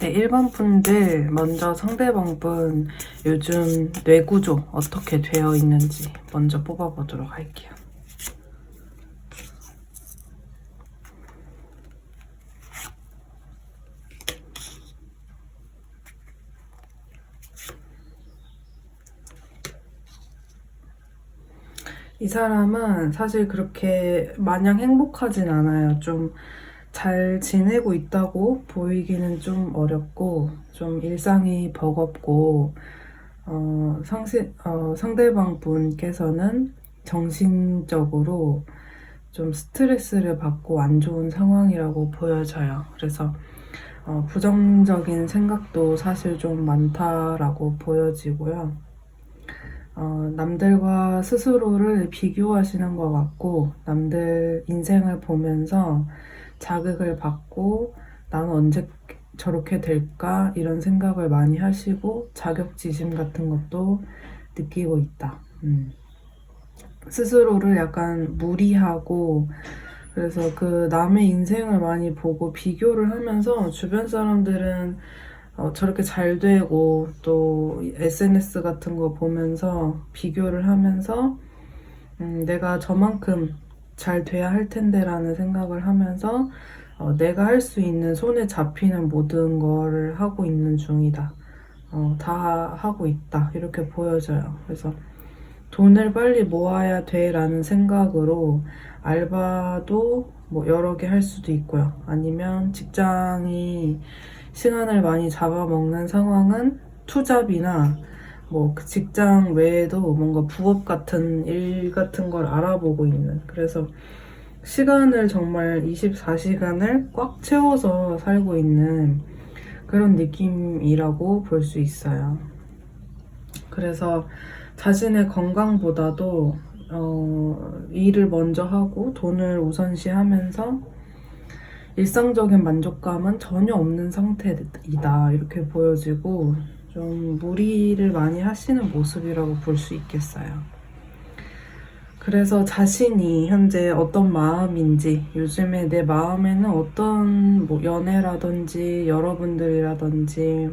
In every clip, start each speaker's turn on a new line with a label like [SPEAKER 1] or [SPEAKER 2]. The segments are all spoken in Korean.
[SPEAKER 1] 네, 1번 분들 먼저 상대방 분 요즘 뇌구조 어떻게 되어 있는지 먼저 뽑아보도록 할게요. 이 사람은 사실 그렇게 마냥 행복하진 않아요. 좀 잘 지내고 있다고 보이기는 좀 어렵고, 좀 일상이 버겁고, 상대방 분께서는 정신적으로 좀 스트레스를 받고 안 좋은 상황이라고 보여져요. 그래서 부정적인 생각도 사실 좀 많다라고 보여지고요. 남들과 스스로를 비교하시는 것 같고, 남들 인생을 보면서 자극을 받고 나는 언제 저렇게 될까 이런 생각을 많이 하시고 자격지심 같은 것도 느끼고 있다. 스스로를 약간 무리하고, 그래서 그 남의 인생을 많이 보고 비교를 하면서 주변 사람들은 저렇게 잘 되고 또 SNS 같은 거 보면서 비교를 하면서 내가 저만큼 잘 돼야 할 텐데 라는 생각을 하면서 내가 할 수 있는 손에 잡히는 모든 거를 하고 있는 중이다. 다 하고 있다. 이렇게 보여져요. 그래서 돈을 빨리 모아야 돼 라는 생각으로 알바도 뭐 여러 개 할 수도 있고요. 아니면 직장이 시간을 많이 잡아먹는 상황은 투잡이나 뭐 그 직장 외에도 뭔가 부업 같은 일 같은 걸 알아보고 있는, 그래서 시간을 정말 24시간을 꽉 채워서 살고 있는 그런 느낌이라고 볼 수 있어요. 그래서 자신의 건강보다도 일을 먼저 하고 돈을 우선시하면서 일상적인 만족감은 전혀 없는 상태이다, 이렇게 보여지고 좀 무리를 많이 하시는 모습이라고 볼 수 있겠어요. 그래서 자신이 현재 어떤 마음인지, 요즘에 내 마음에는 어떤 뭐 연애라든지 여러분들이라든지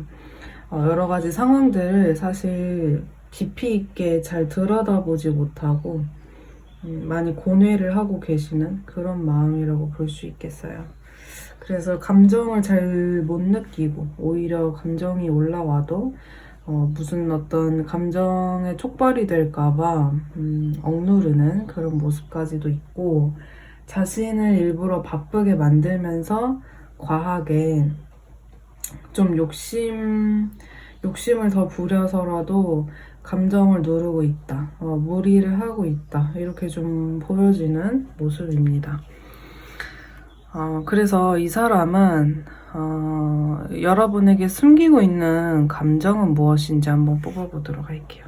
[SPEAKER 1] 여러 가지 상황들을 사실 깊이 있게 잘 들여다보지 못하고 많이 고뇌를 하고 계시는 그런 마음이라고 볼 수 있겠어요. 그래서 감정을 잘 못 느끼고 오히려 감정이 올라와도 무슨 어떤 감정에 촉발이 될까봐 억누르는 그런 모습까지도 있고, 자신을 일부러 바쁘게 만들면서 과하게 좀 욕심을 더 부려서라도 감정을 누르고 있다, 무리를 하고 있다, 이렇게 좀 보여지는 모습입니다. 그래서 이 사람은 여러분에게 숨기고 있는 감정은 무엇인지 한번 뽑아보도록 할게요.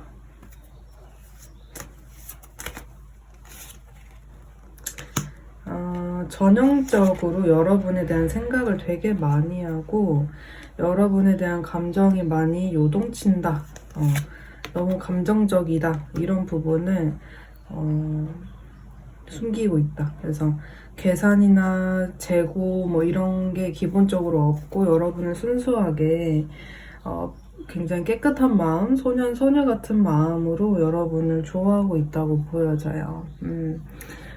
[SPEAKER 1] 전형적으로 여러분에 대한 생각을 되게 많이 하고 여러분에 대한 감정이 많이 요동친다, 너무 감정적이다, 이런 부분을 숨기고 있다. 그래서 계산이나 재고 뭐 이런 게 기본적으로 없고 여러분은 순수하게 굉장히 깨끗한 마음, 소녀 같은 마음으로 여러분을 좋아하고 있다고 보여져요.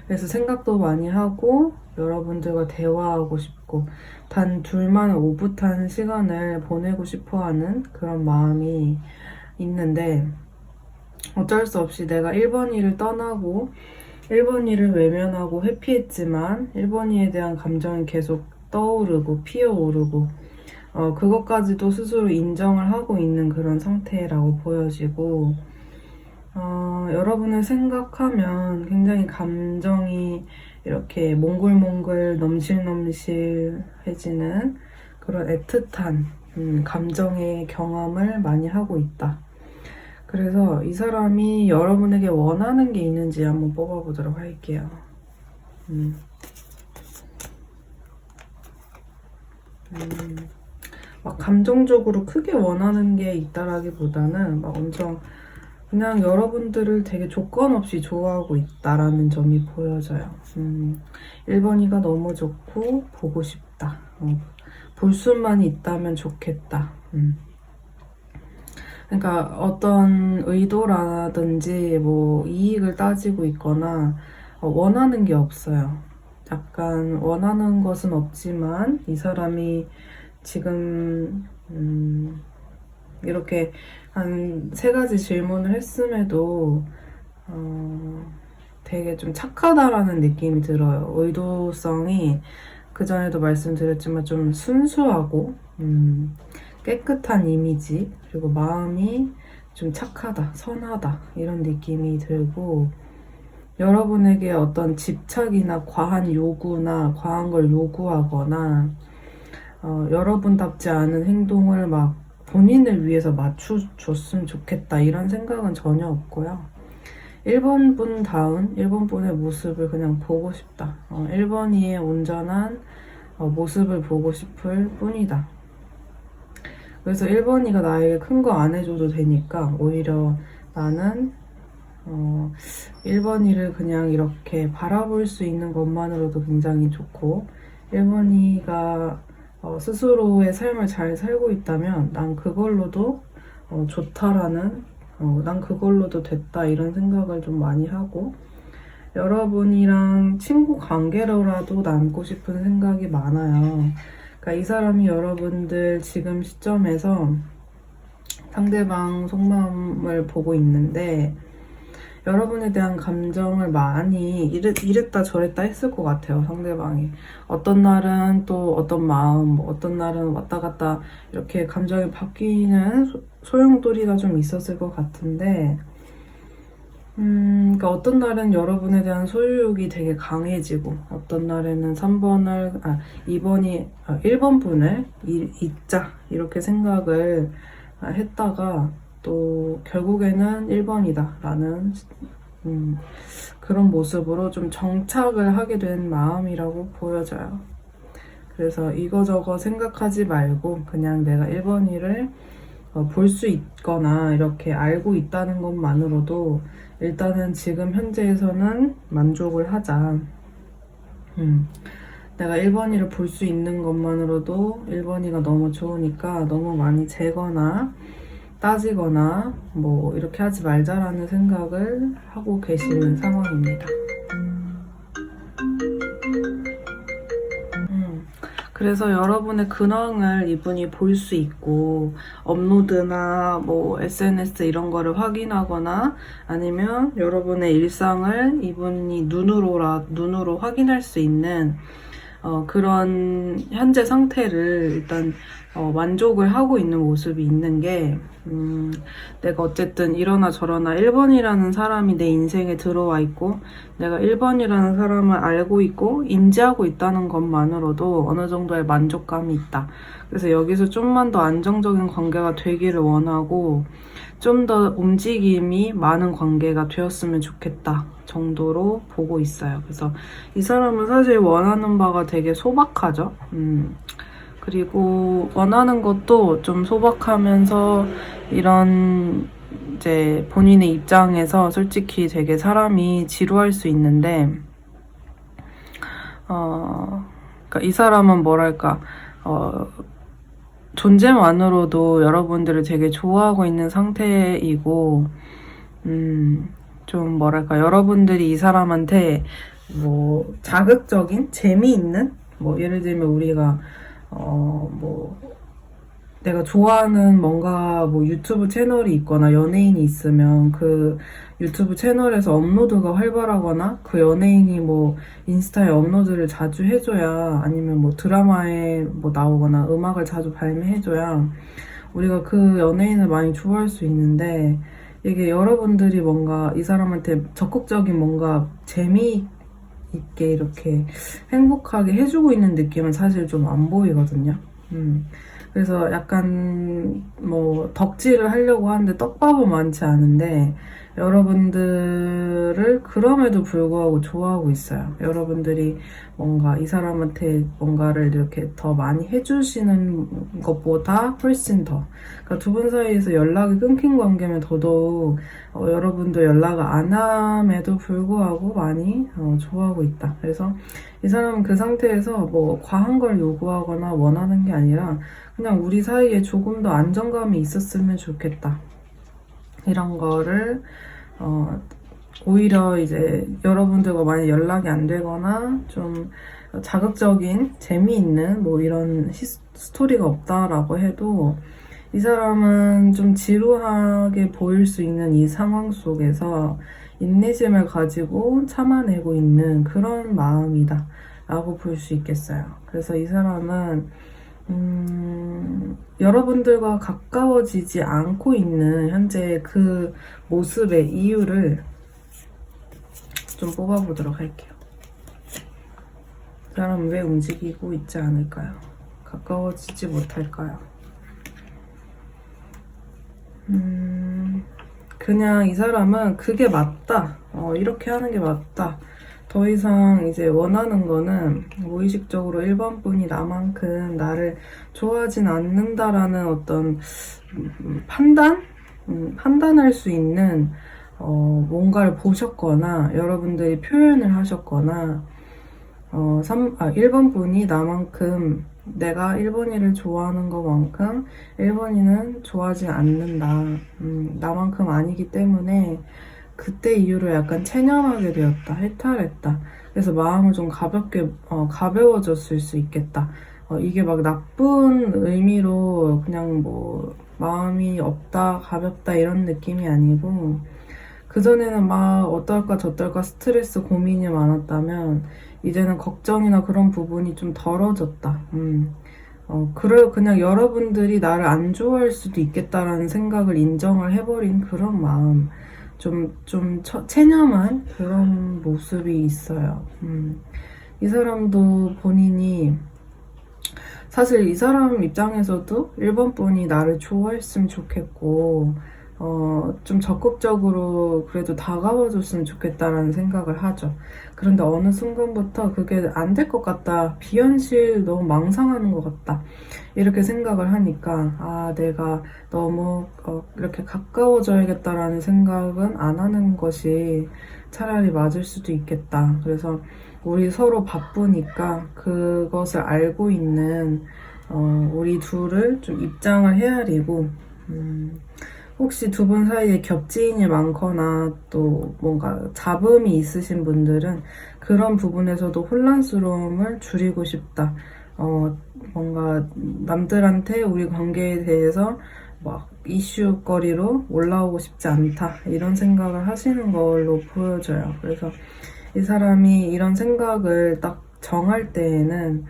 [SPEAKER 1] 그래서 생각도 많이 하고 여러분들과 대화하고 싶고 단 둘만 오붓한 시간을 보내고 싶어하는 그런 마음이 있는데, 어쩔 수 없이 내가 1번이를 떠나고 1번이를 외면하고 회피했지만 1번이에 대한 감정이 계속 떠오르고 피어오르고 그것까지도 스스로 인정을 하고 있는 그런 상태라고 보여지고, 여러분을 생각하면 굉장히 감정이 이렇게 몽글몽글 넘실넘실해지는 그런 애틋한 감정의 경험을 많이 하고 있다. 그래서 이 사람이 여러분에게 원하는 게 있는지 한번 뽑아보도록 할게요. 막 감정적으로 크게 원하는 게 있다라기보다는 막 엄청 그냥 여러분들을 되게 조건 없이 좋아하고 있다라는 점이 보여져요. 1번이가 너무 좋고 보고 싶고 싶다. 볼 수만 있다면 좋겠다. 그러니까 어떤 의도라든지 뭐 이익을 따지고 있거나 원하는 게 없어요. 약간 원하는 것은 없지만 이 사람이 지금 이렇게 한 3가지 질문을 했음에도 되게 좀 착하다라는 느낌이 들어요. 의도성이 그전에도 말씀드렸지만 좀 순수하고 깨끗한 이미지, 그리고 마음이 좀 착하다, 선하다 이런 느낌이 들고, 여러분에게 어떤 집착이나 과한 요구나 과한 걸 요구하거나 여러분답지 않은 행동을 막 본인을 위해서 맞춰줬으면 좋겠다 이런 생각은 전혀 없고요. 1번 분다운 1번 분의 모습을 그냥 보고 싶다. 1번이의 온전한 모습을 보고 싶을 뿐이다. 그래서 1번이가 나에게 큰 거 안 해줘도 되니까 오히려 나는 1번이를 그냥 이렇게 바라볼 수 있는 것만으로도 굉장히 좋고, 1번이가 스스로의 삶을 잘 살고 있다면 난 그걸로도 좋다라는, 난 그걸로도 됐다 이런 생각을 좀 많이 하고, 여러분이랑 친구 관계로라도 남고 싶은 생각이 많아요. 그러니까 이 사람이 여러분들 지금 시점에서 상대방 속마음을 보고 있는데 여러분에 대한 감정을 많이 이랬다 저랬다 했을 것 같아요, 상대방이. 어떤 날은 또 어떤 마음, 어떤 날은 왔다 갔다 이렇게 감정이 바뀌는 소용돌이가 좀 있었을 것 같은데, 그러니까 어떤 날은 여러분에 대한 소유욕이 되게 강해지고, 어떤 날에는 1번 분을 잊자 이렇게 생각을 했다가 또 결국에는 1번이다 라는 그런 모습으로 좀 정착을 하게 된 마음이라고 보여져요. 그래서 이거저거 생각하지 말고 그냥 내가 1번이를 볼 수 있거나 이렇게 알고 있다는 것만으로도 일단은 지금 현재에서는 만족을 하자. 내가 1번이를 볼 수 있는 것만으로도 1번이가 너무 좋으니까 너무 많이 재거나 따지거나 뭐 이렇게 하지 말자라는 생각을 하고 계시는 상황입니다. 그래서 여러분의 근황을 이분이 볼 수 있고, 업로드나 뭐 SNS 이런 거를 확인하거나 아니면 여러분의 일상을 이분이 눈으로 확인할 수 있는 그런 현재 상태를 일단 만족을 하고 있는 모습이 있는 게, 내가 어쨌든 이러나 저러나 1번이라는 사람이 내 인생에 들어와 있고 내가 1번이라는 사람을 알고 있고 인지하고 있다는 것만으로도 어느 정도의 만족감이 있다. 그래서 여기서 좀만 더 안정적인 관계가 되기를 원하고 좀 더 움직임이 많은 관계가 되었으면 좋겠다 정도로 보고 있어요. 그래서 이 사람은 사실 원하는 바가 되게 소박하죠. 그리고 원하는 것도 좀 소박하면서 이런 이제 본인의 입장에서 솔직히 되게 사람이 지루할 수 있는데, 그러니까 이 사람은 뭐랄까, 존재만으로도 여러분들을 되게 좋아하고 있는 상태이고, 좀 뭐랄까, 여러분들이 이 사람한테 뭐 자극적인, 재미있는, 뭐 예를 들면 우리가 뭐 내가 좋아하는 뭔가 뭐 유튜브 채널이 있거나 연예인이 있으면 그 유튜브 채널에서 업로드가 활발하거나 그 연예인이 뭐 인스타에 업로드를 자주 해줘야, 아니면 뭐 드라마에 뭐 나오거나 음악을 자주 발매해줘야 우리가 그 연예인을 많이 좋아할 수 있는데, 이게 여러분들이 뭔가 이 사람한테 적극적인 뭔가 재미있게 이렇게 행복하게 해주고 있는 느낌은 사실 좀 안 보이거든요. 그래서 약간 뭐 덕질을 하려고 하는데 떡밥은 많지 않은데 여러분들을 그럼에도 불구하고 좋아하고 있어요. 여러분들이 뭔가 이 사람한테 뭔가를 이렇게 더 많이 해주시는 것보다 훨씬 더. 그러니까 두 분 사이에서 연락이 끊긴 관계면 더더욱 여러분도 연락을 안 함에도 불구하고 많이 좋아하고 있다. 그래서 이 사람은 그 상태에서 뭐 과한 걸 요구하거나 원하는 게 아니라 그냥 우리 사이에 조금 더 안정감이 있었으면 좋겠다. 이런 거를 오히려 이제 여러분들과 만약 연락이 안 되거나 좀 자극적인 재미있는 뭐 이런 스토리가 없다라고 해도 이 사람은 좀 지루하게 보일 수 있는 이 상황 속에서 인내심을 가지고 참아내고 있는 그런 마음이다 라고 볼 수 있겠어요. 그래서 이 사람은 여러분들과 가까워지지 않고 있는 현재 그 모습의 이유를 좀 뽑아보도록 할게요. 이 사람은 왜 움직이고 있지 않을까요? 가까워지지 못할까요? 그냥 이 사람은 그게 맞다. 이렇게 하는 게 맞다. 더 이상 이제 원하는 거는 무의식적으로 1번 분이 나만큼 나를 좋아하진 않는다라는 어떤 판단? 판단할 수 있는 뭔가를 보셨거나 여러분들이 표현을 하셨거나 1번 분이 나만큼 내가 1번이를 좋아하는 것만큼 1번이는 좋아하지 않는다. 나만큼 아니기 때문에 그때 이후로 약간 체념하게 되었다. 해탈했다. 그래서 마음을 좀 가벼워졌을 수 있겠다. 이게 막 나쁜 의미로 그냥 뭐 마음이 없다, 가볍다 이런 느낌이 아니고 그전에는 막 어떨까 저떨까 스트레스 고민이 많았다면 이제는 걱정이나 그런 부분이 좀 덜어졌다. 그냥 여러분들이 나를 안 좋아할 수도 있겠다라는 생각을 인정을 해버린 그런 마음. 좀 체념한 그런 모습이 있어요. 이 사람도 본인이 사실 이 사람 입장에서도 1번 분이 나를 좋아했으면 좋겠고 좀 적극적으로 그래도 다가와줬으면 좋겠다라는 생각을 하죠. 그런데 어느 순간부터 그게 안 될 것 같다. 비현실 너무 망상하는 것 같다. 이렇게 생각을 하니까 내가 너무 이렇게 가까워져야겠다라는 생각은 안 하는 것이 차라리 맞을 수도 있겠다. 그래서 우리 서로 바쁘니까 그것을 알고 있는 우리 둘을 좀 입장을 헤아리고 혹시 두 분 사이에 겹지인이 많거나 또 뭔가 잡음이 있으신 분들은 그런 부분에서도 혼란스러움을 줄이고 싶다. 뭔가 남들한테 우리 관계에 대해서 막 이슈거리로 올라오고 싶지 않다. 이런 생각을 하시는 걸로 보여져요. 그래서 이 사람이 이런 생각을 딱 정할 때에는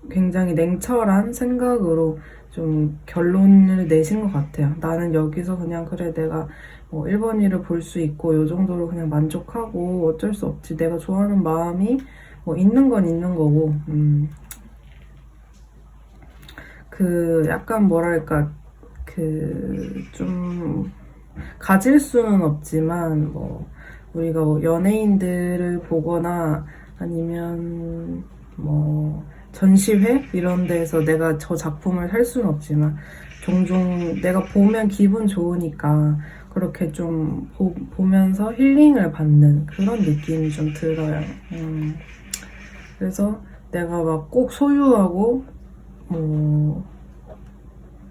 [SPEAKER 1] 굉장히 냉철한 생각으로 좀 결론을 내신 것 같아요. 나는 여기서 그냥 그래 내가 1번이를 볼 수 있고 요 정도로 그냥 만족하고 어쩔 수 없지. 내가 좋아하는 마음이 있는 건 있는 거고 약간 뭐랄까 좀 가질 수는 없지만 우리가 연예인들을 보거나 아니면 전시회 이런 데서 내가 저 작품을 살 수는 없지만 종종 내가 보면 기분 좋으니까 그렇게 좀 보면서 힐링을 받는 그런 느낌이 좀 들어요. 그래서 내가 막 꼭 소유하고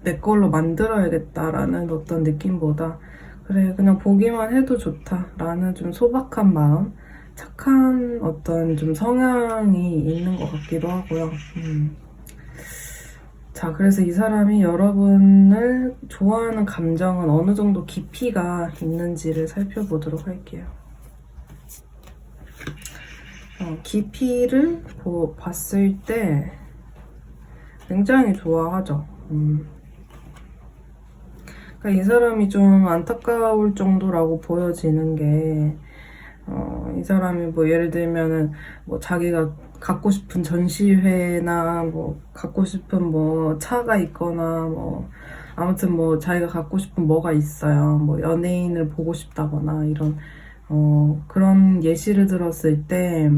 [SPEAKER 1] 내 걸로 만들어야겠다라는 어떤 느낌보다 그래 그냥 보기만 해도 좋다라는 좀 소박한 마음, 착한 어떤 좀 성향이 있는 것 같기도 하고요. 자, 그래서 이 사람이 여러분을 좋아하는 감정은 어느 정도 깊이가 있는지를 살펴보도록 할게요. 깊이를 봤을 때 굉장히 좋아하죠. 그러니까 이 사람이 좀 안타까울 정도라고 보여지는 게 이 사람이 예를 들면은 자기가 갖고 싶은 전시회나 갖고 싶은 차가 있거나 아무튼 뭐 자기가 갖고 싶은 뭐가 있어요. 뭐 연예인을 보고 싶다거나 이런 그런 예시를 들었을 때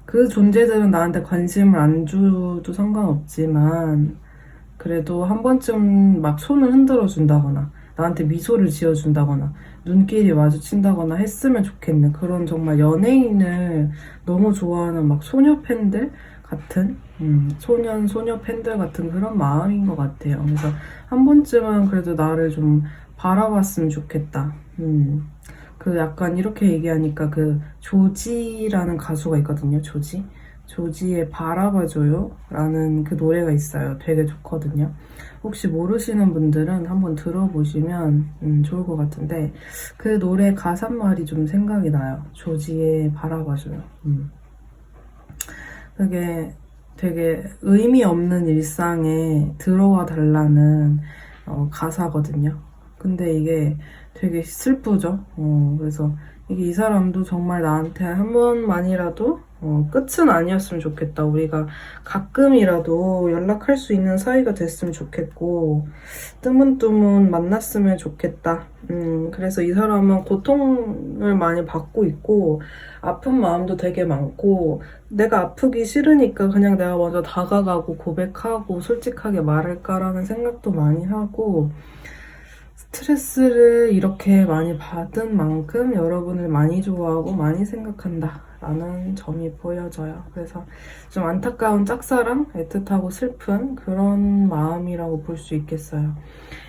[SPEAKER 1] 그 존재들은 나한테 관심을 안 줘도 상관없지만 그래도 한 번쯤 막 손을 흔들어 준다거나 나한테 미소를 지어준다거나 눈길이 마주친다거나 했으면 좋겠네. 그런 정말 연예인을 너무 좋아하는 막 소녀 팬들 같은 소녀 팬들 같은 그런 마음인 것 같아요. 그래서 한 번쯤은 그래도 나를 좀 바라봤으면 좋겠다. 그 약간 이렇게 얘기하니까 그 조지라는 가수가 있거든요. 조지의 바라봐줘요 라는 그 노래가 있어요. 되게 좋거든요. 혹시 모르시는 분들은 한번 들어보시면 좋을 것 같은데 그 노래 가사말이 좀 생각이 나요. 조지의 바라봐줘요. 그게 되게 의미 없는 일상에 들어와 달라는 가사거든요. 근데 이게 되게 슬프죠. 그래서 이게 이 사람도 정말 나한테 한 번만이라도 끝은 아니었으면 좋겠다. 우리가 가끔이라도 연락할 수 있는 사이가 됐으면 좋겠고 뜨문뜨문 만났으면 좋겠다. 그래서 이 사람은 고통을 많이 받고 있고 아픈 마음도 되게 많고 내가 아프기 싫으니까 그냥 내가 먼저 다가가고 고백하고 솔직하게 말할까라는 생각도 많이 하고 스트레스를 이렇게 많이 받은 만큼 여러분을 많이 좋아하고 많이 생각한다 라는 점이 보여져요. 그래서 좀 안타까운 짝사랑, 애틋하고 슬픈 그런 마음이라고 볼 수 있겠어요.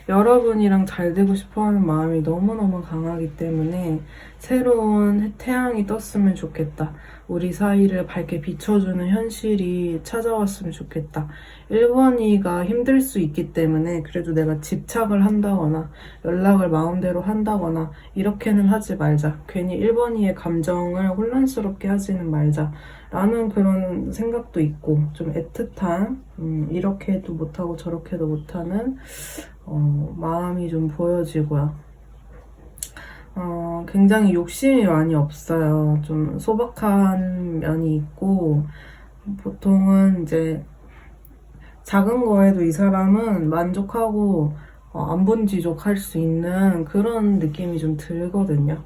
[SPEAKER 1] 여러분이랑 잘 되고 싶어하는 마음이 너무너무 강하기 때문에 새로운 태양이 떴으면 좋겠다. 우리 사이를 밝게 비춰주는 현실이 찾아왔으면 좋겠다. 1번이가 힘들 수 있기 때문에 그래도 내가 집착을 한다거나 연락을 마음대로 한다거나 이렇게는 하지 말자. 괜히 1번이의 감정을 혼란스럽게 하지는 말자. 라는 그런 생각도 있고 좀 애틋한 이렇게 해도 못하고 저렇게 해도 못하는 마음이 좀 보여지고요. 굉장히 욕심이 많이 없어요. 좀 소박한 면이 있고 보통은 이제 작은 거에도 이 사람은 만족하고 안본지족할 수 있는 그런 느낌이 좀 들거든요.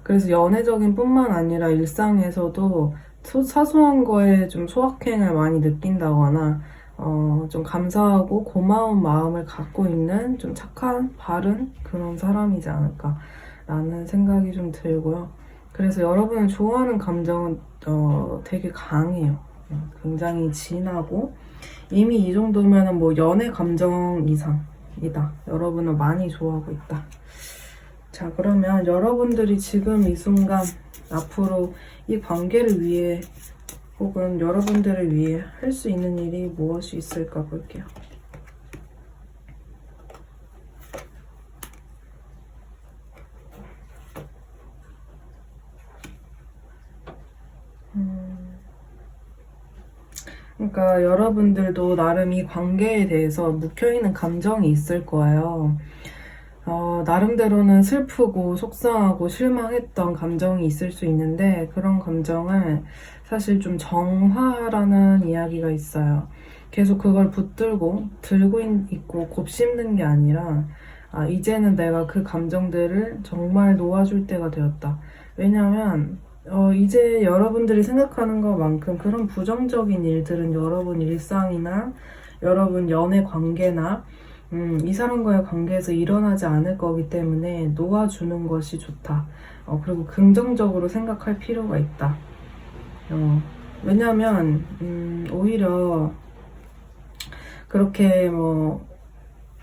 [SPEAKER 1] 그래서 연애적인 뿐만 아니라 일상에서도 사소한 거에 좀 소확행을 많이 느낀다거나 좀 감사하고 고마운 마음을 갖고 있는 좀 착한, 바른 그런 사람이지 않을까 라는 생각이 좀 들고요. 그래서 여러분을 좋아하는 감정은 되게 강해요. 굉장히 진하고 이미 이 정도면 뭐 연애 감정 이상이다. 여러분을 많이 좋아하고 있다. 자, 그러면 여러분들이 지금 이 순간 앞으로 이 관계를 위해 혹은 여러분들을 위해 할 수 있는 일이 무엇이 있을까 볼게요. 그러니까 여러분들도 나름 이 관계에 대해서 묵혀있는 감정이 있을 거예요. 나름대로는 슬프고 속상하고 실망했던 감정이 있을 수 있는데 그런 감정을 사실 좀 정화라는 이야기가 있어요. 계속 그걸 붙들고 들고 있고 곱씹는 게 아니라 이제는 내가 그 감정들을 정말 놓아줄 때가 되었다. 왜냐면 이제 여러분들이 생각하는 것만큼 그런 부정적인 일들은 여러분 일상이나 여러분 연애 관계나 이 사람과의 관계에서 일어나지 않을 거기 때문에 놓아주는 것이 좋다. 그리고 긍정적으로 생각할 필요가 있다. 왜냐면 오히려 그렇게 뭐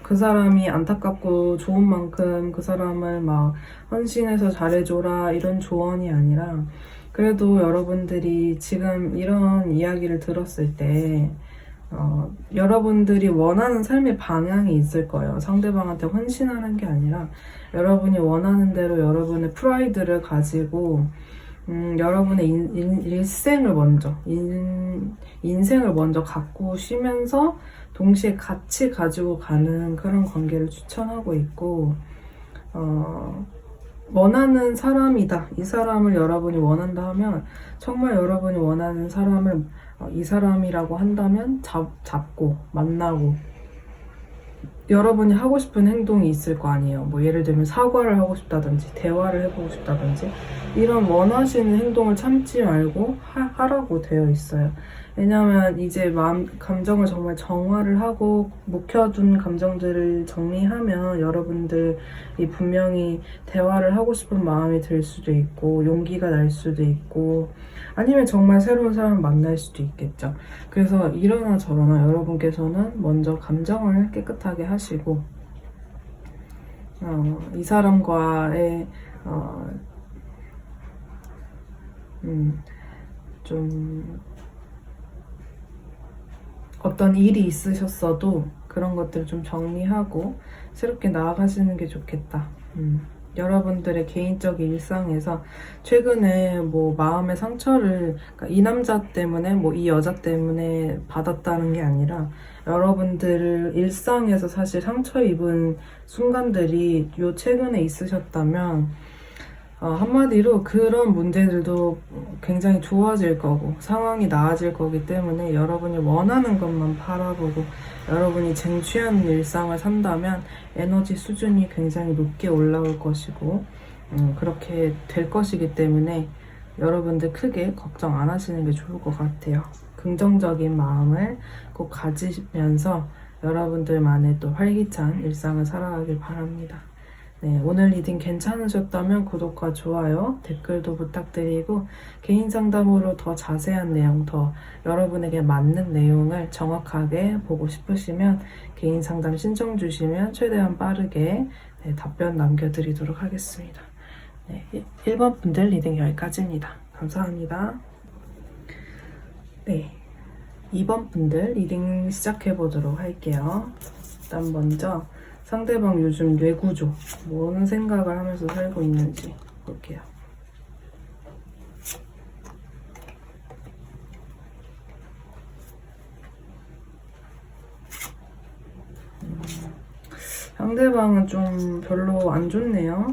[SPEAKER 1] 그 사람이 안타깝고 좋은 만큼 그 사람을 막 헌신해서 잘해줘라 이런 조언이 아니라 그래도 여러분들이 지금 이런 이야기를 들었을 때 여러분들이 원하는 삶의 방향이 있을 거예요. 상대방한테 헌신하는 게 아니라 여러분이 원하는 대로 여러분의 프라이드를 가지고 여러분의 일생을 먼저 인생을 먼저 가꾸시면서 동시에 같이 가지고 가는 그런 관계를 추천하고 있고 원하는 사람이다. 이 사람을 여러분이 원한다 하면 정말 여러분이 원하는 사람을 이 사람이라고 한다면 잡고 만나고 여러분이 하고 싶은 행동이 있을 거 아니에요. 뭐 예를 들면 사과를 하고 싶다든지 대화를 해보고 싶다든지 이런 원하시는 행동을 참지 말고 하라고 되어 있어요. 왜냐하면 이제 감정을 정말 정화를 하고 묵혀둔 감정들을 정리하면 여러분들이 분명히 대화를 하고 싶은 마음이 들 수도 있고 용기가 날 수도 있고 아니면 정말 새로운 사람을 만날 수도 있겠죠. 그래서 이러나 저러나 여러분께서는 먼저 감정을 깨끗하게 하시고 이 사람과의 좀 어떤 일이 있으셨어도 그런 것들을 좀 정리하고 새롭게 나아가시는 게 좋겠다. 여러분들의 개인적인 일상에서 최근에 뭐 마음의 상처를 그러니까 이 남자 때문에 뭐 이 여자 때문에 받았다는 게 아니라 여러분들 일상에서 사실 상처 입은 순간들이 요 최근에 있으셨다면 한마디로 그런 문제들도 굉장히 좋아질 거고 상황이 나아질 거기 때문에 여러분이 원하는 것만 바라보고 여러분이 쟁취하는 일상을 산다면 에너지 수준이 굉장히 높게 올라올 것이고 그렇게 될 것이기 때문에 여러분들 크게 걱정 안 하시는 게 좋을 것 같아요. 긍정적인 마음을 꼭 가지면서 여러분들만의 또 활기찬 일상을 살아가길 바랍니다. 네, 오늘 리딩 괜찮으셨다면 구독과 좋아요, 댓글도 부탁드리고 개인 상담으로 더 자세한 내용, 더 여러분에게 맞는 내용을 정확하게 보고 싶으시면 개인 상담 신청 주시면 최대한 빠르게 답변 남겨드리도록 하겠습니다. 네, 1번 분들 리딩 여기까지입니다. 감사합니다. 네, 2번 분들 리딩 시작해보도록 할게요. 일단 먼저 상대방 요즘 뇌구조, 뭐는 생각을 하면서 살고 있는지 볼게요. 상대방은 좀 별로 안 좋네요.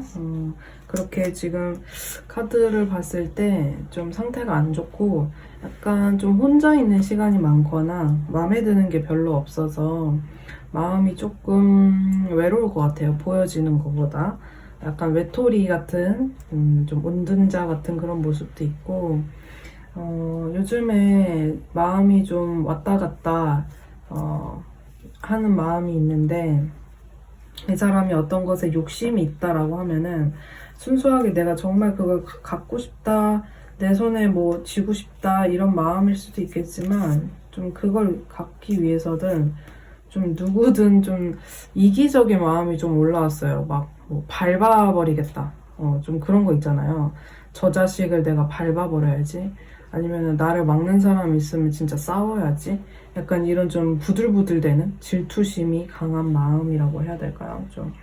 [SPEAKER 1] 그렇게 지금 카드를 봤을 때 좀 상태가 안 좋고 약간 좀 혼자 있는 시간이 많거나 마음에 드는 게 별로 없어서 마음이 조금 외로울 것 같아요. 보여지는 것보다. 약간 외톨이 같은 좀 은둔자 같은 그런 모습도 있고 요즘에 마음이 좀 왔다 갔다 하는 마음이 있는데 이 사람이 어떤 것에 욕심이 있다라고 하면은 순수하게 내가 정말 그걸 갖고 싶다, 내 손에 뭐 쥐고 싶다 이런 마음일 수도 있겠지만 좀 그걸 갖기 위해서는 좀 누구든 좀 이기적인 마음이 좀 올라왔어요. 막 뭐 밟아버리겠다. 좀 그런 거 있잖아요. 저 자식을 내가 밟아버려야지. 아니면 나를 막는 사람이 있으면 진짜 싸워야지. 약간 이런 좀 부들부들대는 질투심이 강한 마음이라고 해야 될까요? 좀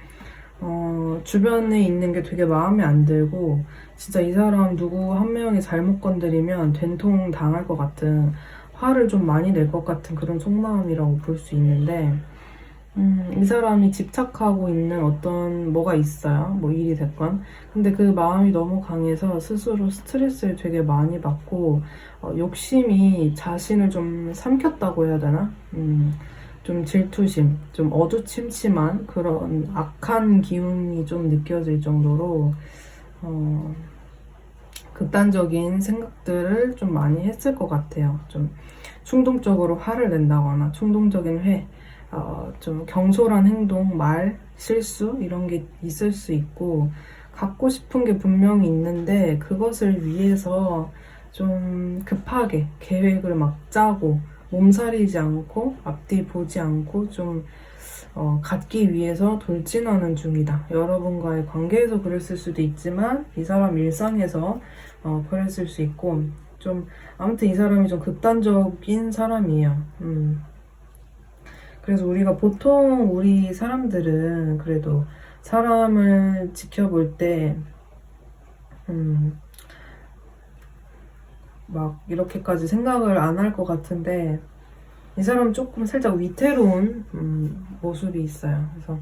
[SPEAKER 1] 주변에 있는 게 되게 마음에 안 들고 진짜 이 사람 누구 한 명이 잘못 건드리면 된통 당할 것 같은 화를 좀 많이 낼 것 같은 그런 속마음이라고 볼 수 있는데 이 사람이 집착하고 있는 어떤 뭐가 있어요. 뭐 일이 됐건. 근데 그 마음이 너무 강해서 스스로 스트레스를 되게 많이 받고 욕심이 자신을 좀 삼켰다고 해야 되나? 좀 질투심, 좀 어두침침한 그런 악한 기운이 좀 느껴질 정도로 극단적인 생각들을 좀 많이 했을 것 같아요. 좀 충동적으로 화를 낸다거나 충동적인 좀 경솔한 행동, 말, 실수 이런 게 있을 수 있고 갖고 싶은 게 분명히 있는데 그것을 위해서 좀 급하게 계획을 막 짜고 몸살이지 않고 앞뒤 보지 않고 좀 갖기 위해서 돌진하는 중이다. 여러분과의 관계에서 그랬을 수도 있지만 이 사람 일상에서 그랬을 수 있고 좀 아무튼 이 사람이 좀 극단적인 사람이에요. 그래서 우리가 보통 우리 사람들은 그래도 사람을 지켜볼 때 막 이렇게까지 생각을 안 할 것 같은데 이 사람은 조금 살짝 위태로운 모습이 있어요. 그래서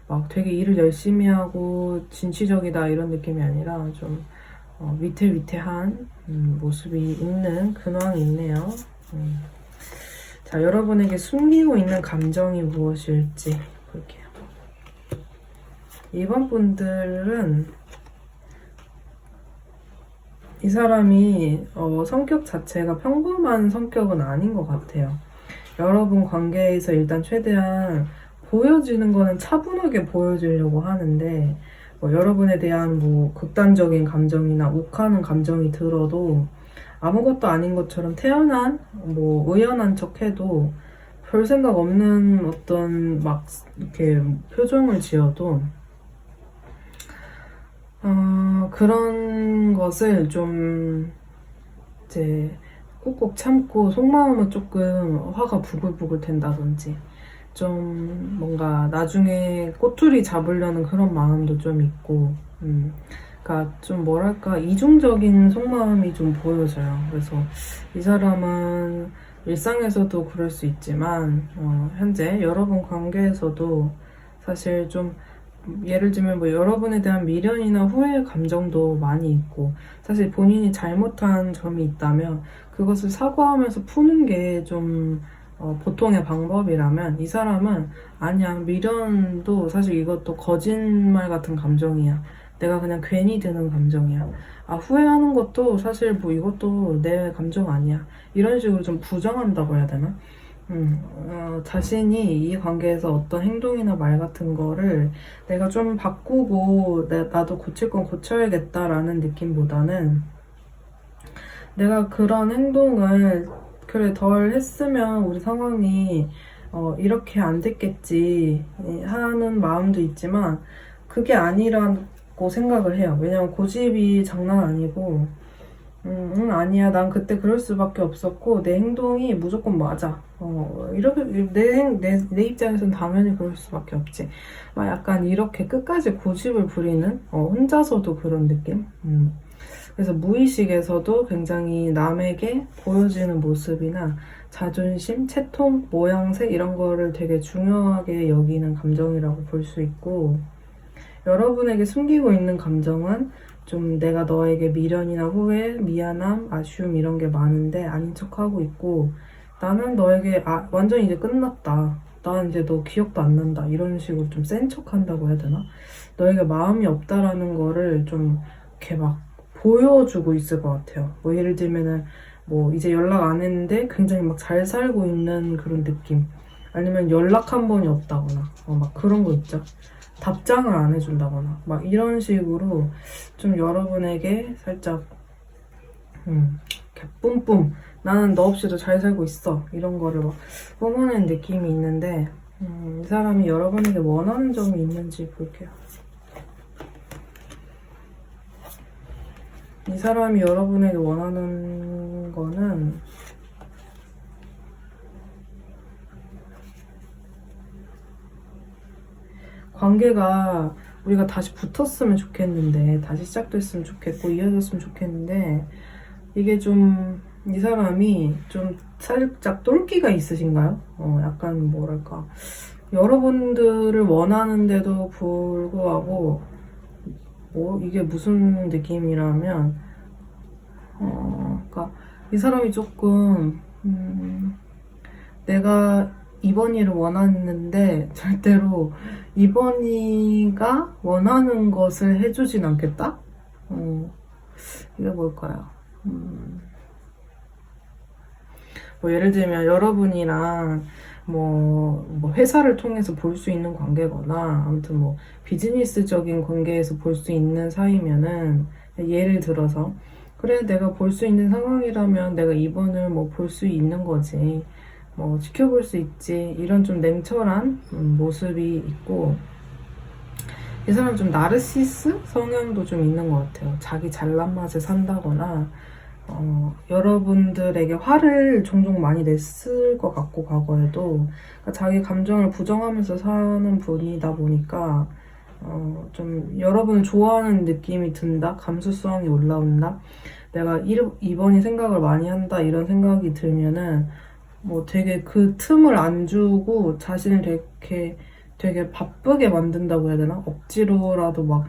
[SPEAKER 1] 막 되게 일을 열심히 하고 진취적이다 이런 느낌이 아니라 좀 위태위태한 모습이 있는 근황이 있네요. 자, 여러분에게 숨기고 있는 감정이 무엇일지 볼게요. 2번 분들은 이 사람이 성격 자체가 평범한 성격은 아닌 것 같아요. 여러분 관계에서 일단 최대한 보여지는 거는 차분하게 보여주려고 하는데 여러분에 대한 극단적인 감정이나 욱하는 감정이 들어도 아무것도 아닌 것처럼 태연한 의연한 척해도 별 생각 없는 어떤 막 이렇게 표정을 지어도 그런 것을 좀 이제 꾹꾹 참고 속마음은 조금 화가 부글부글 된다든지 좀 뭔가 나중에 꼬투리 잡으려는 그런 마음도 좀 있고 그러니까 좀 뭐랄까 이중적인 속마음이 좀 보여져요. 그래서 이 사람은 일상에서도 그럴 수 있지만 현재 여러분 관계에서도 사실 좀 예를 들면 여러분에 대한 미련이나 후회 감정도 많이 있고 사실 본인이 잘못한 점이 있다면 그것을 사과하면서 푸는 게 좀 보통의 방법이라면 이 사람은 아니야 미련도 사실 이것도 거짓말 같은 감정이야. 내가 그냥 괜히 드는 감정이야. 후회하는 것도 사실 이것도 내 감정 아니야. 이런 식으로 좀 부정한다고 해야 되나? 자신이 이 관계에서 어떤 행동이나 말 같은 거를 내가 좀 바꾸고 나도 고칠 건 고쳐야겠다라는 느낌보다는 내가 그런 행동을 그래 덜 했으면 우리 상황이 이렇게 안 됐겠지 하는 마음도 있지만 그게 아니라고 생각을 해요. 왜냐면 고집이 장난 아니고 아니야. 난 그때 그럴 수밖에 없었고 내 행동이 무조건 맞아. 이렇게 내 입장에서는 당연히 그럴 수밖에 없지. 막 약간 이렇게 끝까지 고집을 부리는 혼자서도 그런 느낌. 그래서 무의식에서도 굉장히 남에게 보여지는 모습이나 자존심, 채통, 모양새 이런 거를 되게 중요하게 여기는 감정이라고 볼 수 있고 여러분에게 숨기고 있는 감정은 좀 내가 너에게 미련이나 후회, 미안함, 아쉬움 이런 게 많은데 아닌 척하고 있고 나는 너에게 완전 이제 끝났다. 난 이제 너 기억도 안 난다. 이런 식으로 좀 센 척한다고 해야 되나? 너에게 마음이 없다라는 거를 좀 이렇게 막 보여주고 있을 것 같아요. 예를 들면은 이제 연락 안 했는데 굉장히 막 잘 살고 있는 그런 느낌. 아니면 연락 한 번이 없다거나 막 그런 거 있죠. 답장을 안 해준다거나 막 이런 식으로 좀 여러분에게 살짝 이렇게 뿜뿜 나는 너 없이도 잘 살고 있어 이런 거를 막 뿜어낸 느낌이 있는데 이 사람이 여러분에게 원하는 점이 있는지 볼게요. 이 사람이 여러분에게 원하는 거는 관계가 우리가 다시 붙었으면 좋겠는데 다시 시작됐으면 좋겠고 이어졌으면 좋겠는데 이게 좀 이 사람이 좀 살짝 똘끼가 있으신가요? 약간 뭐랄까 여러분들을 원하는데도 불구하고 이게 무슨 느낌이라면 그러니까 이 사람이 조금 내가 이번이를 원하는데 절대로 이번이가 원하는 것을 해주진 않겠다? 이게 뭘까요? 예를 들면 여러분이랑 회사를 통해서 볼 수 있는 관계거나 아무튼 비즈니스적인 관계에서 볼 수 있는 사이면은 예를 들어서 그래 내가 볼 수 있는 상황이라면 내가 이번을 볼 수 있는 거지 지켜볼 수 있지 이런 좀 냉철한 모습이 있고 이 사람 좀 나르시스 성향도 좀 있는 것 같아요. 자기 잘난 맛에 산다거나 여러분들에게 화를 종종 많이 냈을 것 같고 과거에도 그러니까 자기 감정을 부정하면서 사는 분이다 보니까 좀 여러분을 좋아하는 느낌이 든다, 감수성이 올라온다, 내가 이번이 생각을 많이 한다 이런 생각이 들면은 되게 그 틈을 안 주고 자신을 되게 바쁘게 만든다고 해야 되나? 억지로라도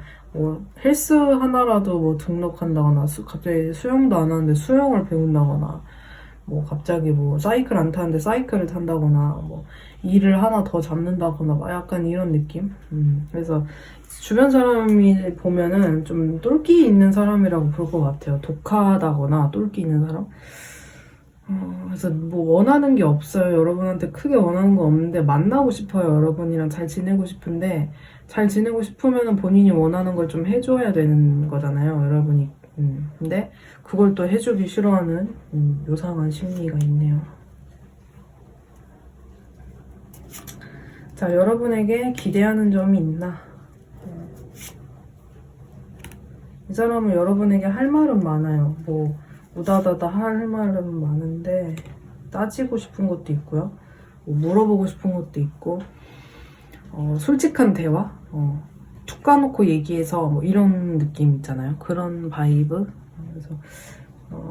[SPEAKER 1] 헬스 하나라도 등록한다거나 갑자기 수영도 안 하는데 수영을 배운다거나 뭐 갑자기 뭐 사이클 안 타는데 사이클을 탄다거나 뭐 일을 하나 더 잡는다거나 막 약간 이런 느낌. 그래서 주변 사람이 보면은 좀 똘끼 있는 사람이라고 볼 것 같아요. 독하다거나 똘끼 있는 사람. 그래서 뭐 원하는 게 없어요. 여러분한테 크게 원하는 거 없는데 만나고 싶어요. 여러분이랑 잘 지내고 싶은데 잘 지내고 싶으면 본인이 원하는 걸 좀 해줘야 되는 거잖아요. 여러분이. 근데 그걸 또 해주기 싫어하는 요상한 심리가 있네요. 자, 여러분에게 기대하는 점이 있나? 이 사람은 여러분에게 할 말은 많아요. 뭐 우다다다 할 말은 많은데 따지고 싶은 것도 있고요. 뭐 물어보고 싶은 것도 있고 솔직한 대화? 툭 까놓고 얘기해서 뭐 이런 느낌 있잖아요. 그런 바이브. 그래서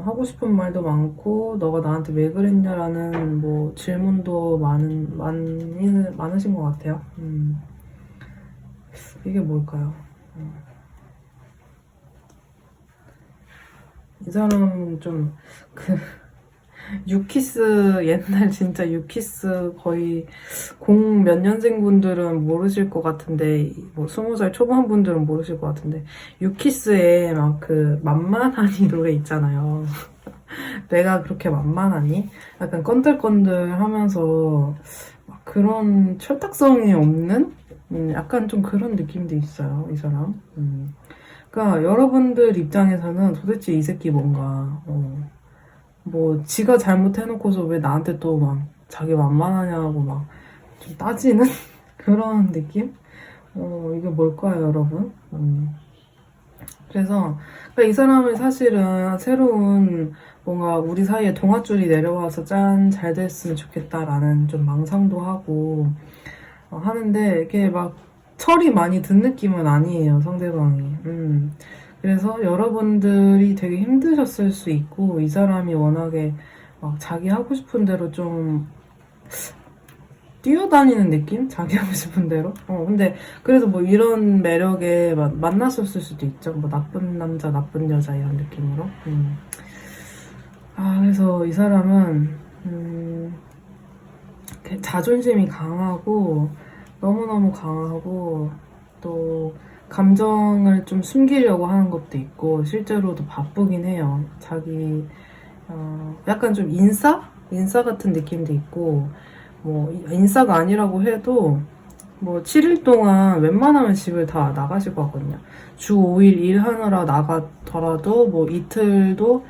[SPEAKER 1] 하고 싶은 말도 많고 너가 나한테 왜 그랬냐라는 뭐 질문도 많으신 것 같아요. 이게 뭘까요? 이 사람은 좀 유키스 옛날 진짜 유키스 거의 0몇 년생 분들은 모르실 것 같은데 뭐 20살 초반 분들은 모르실 것 같은데 유키스에 막 그 만만하니 노래 있잖아요. 내가 그렇게 만만하니? 약간 건들건들 하면서 그런 철딱성이 없는 약간 좀 그런 느낌도 있어요, 이 사람. 그러니까 여러분들 입장에서는 도대체 이 새끼 뭔가 뭐 지가 잘못해놓고서 왜 나한테 또 막 자기 만만하냐고 막 좀 따지는 그런 느낌? 이게 뭘까요, 여러분? 그래서 그러니까 이 사람은 사실은 새로운 뭔가 우리 사이에 동아줄이 내려와서 짠 잘 됐으면 좋겠다라는 좀 망상도 하고 하는데 이게 막 철이 많이 든 느낌은 아니에요, 상대방이. 그래서 여러분들이 되게 힘드셨을 수 있고 이 사람이 워낙에 막 자기 하고 싶은 대로 좀 뛰어다니는 느낌? 자기 하고 싶은 대로? 근데 그래도 뭐 이런 매력에 만났었을 수도 있죠. 뭐 나쁜 남자, 나쁜 여자 이런 느낌으로. 그래서 이 사람은 자존심이 강하고 너무너무 강하고 또 감정을 좀 숨기려고 하는 것도 있고 실제로도 바쁘긴 해요. 자기 약간 좀 인싸? 인싸 같은 느낌도 있고 뭐 인싸가 아니라고 해도 뭐 7일 동안 웬만하면 집을 다 나가실 것 같거든요. 주 5일 일하느라 나가더라도 뭐 이틀도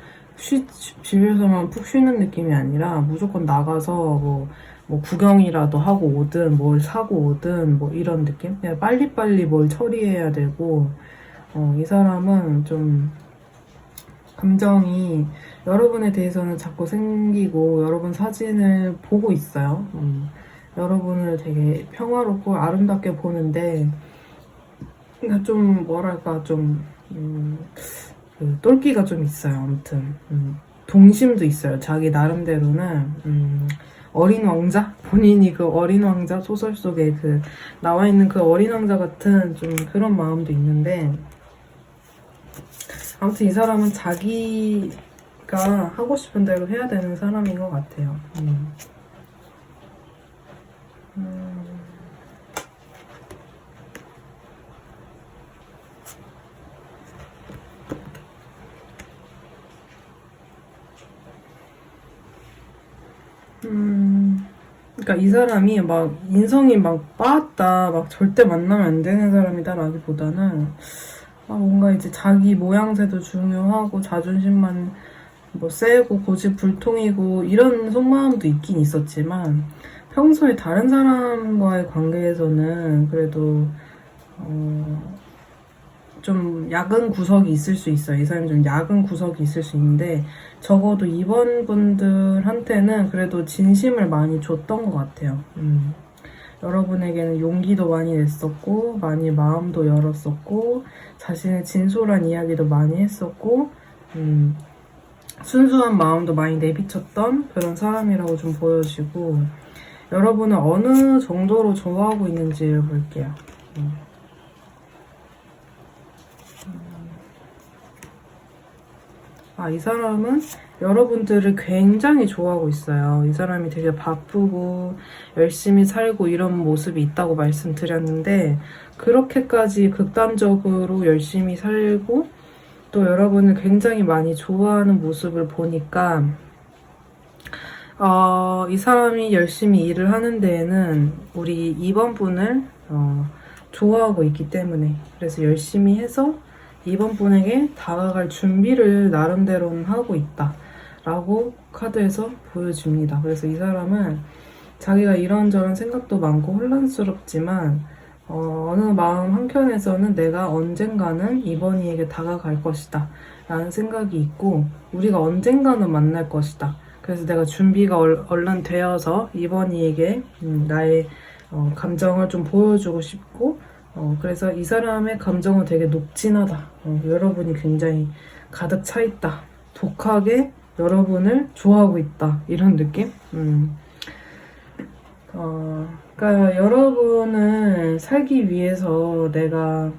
[SPEAKER 1] 집에서만 푹 쉬는 느낌이 아니라 무조건 나가서 뭐 구경이라도 하고 오든 뭘 사고 오든 뭐 이런 느낌? 그냥 빨리빨리 뭘 처리해야 되고 이 사람은 좀 감정이 여러분에 대해서는 자꾸 생기고 여러분 사진을 보고 있어요. 여러분을 되게 평화롭고 아름답게 보는데 그러니까 좀 뭐랄까 좀 그 똘끼가 좀 있어요. 아무튼 동심도 있어요. 자기 나름대로는 어린 왕자? 본인이 그 어린 왕자 소설 속에 그 나와 있는 그 어린 왕자 같은 좀 그런 마음도 있는데 아무튼 이 사람은 자기가 하고 싶은 대로 해야 되는 사람인 것 같아요. 그러니까 이 사람이 막 인성이 막 빠았다, 막 절대 만나면 안 되는 사람이다라기보다는 뭔가 이제 자기 모양새도 중요하고 자존심만 뭐 세고 고집불통이고 이런 속마음도 있긴 있었지만 평소에 다른 사람과의 관계에서는 그래도 좀 야근 구석이 있을 수 있어요. 이 사람이 좀 야근 구석이 있을 수 있는데 적어도 이번 분들한테는 그래도 진심을 많이 줬던 것 같아요. 여러분에게는 용기도 많이 냈었고 많이 마음도 열었었고 자신의 진솔한 이야기도 많이 했었고 순수한 마음도 많이 내비쳤던 그런 사람이라고 좀 보여지고 여러분을 어느 정도로 좋아하고 있는지를 볼게요. 이 사람은 여러분들을 굉장히 좋아하고 있어요. 이 사람이 되게 바쁘고 열심히 살고 이런 모습이 있다고 말씀드렸는데, 그렇게까지 극단적으로 열심히 살고 또 여러분을 굉장히 많이 좋아하는 모습을 보니까 이 사람이 열심히 일을 하는 데에는 우리 2번 분을 좋아하고 있기 때문에, 그래서 열심히 해서 2번 분에게 다가갈 준비를 나름대로는 하고 있다 라고 카드에서 보여줍니다. 그래서 이 사람은 자기가 이런저런 생각도 많고 혼란스럽지만 어느 마음 한켠에서는 내가 언젠가는 2번이에게 다가갈 것이다 라는 생각이 있고, 우리가 언젠가는 만날 것이다. 그래서 내가 준비가 얼른 되어서 2번이에게 나의 감정을 좀 보여주고 싶고, 그래서 이 사람의 감정은 되게 녹진하다. 여러분이 굉장히 가득 차 있다. 독하게 여러분을 좋아하고 있다. 이런 느낌? 그러니까 여러분을 살기 위해서 그러니까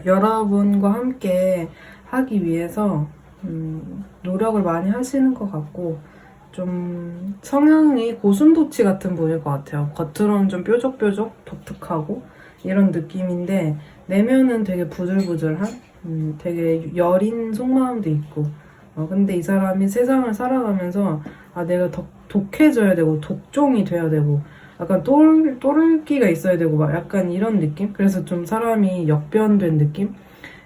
[SPEAKER 1] 여러분과 함께 하기 위해서 노력을 많이 하시는 것 같고, 좀 성향이 고슴도치 같은 분일 것 같아요. 겉으로는 좀 뾰족뾰족 독특하고 이런 느낌인데 내면은 되게 부들부들한 되게 여린 속마음도 있고, 근데 이 사람이 세상을 살아가면서 내가 더 독해져야 되고 독종이 돼야 되고 약간 또르기가 있어야 되고 막 약간 이런 느낌? 그래서 좀 사람이 역변된 느낌?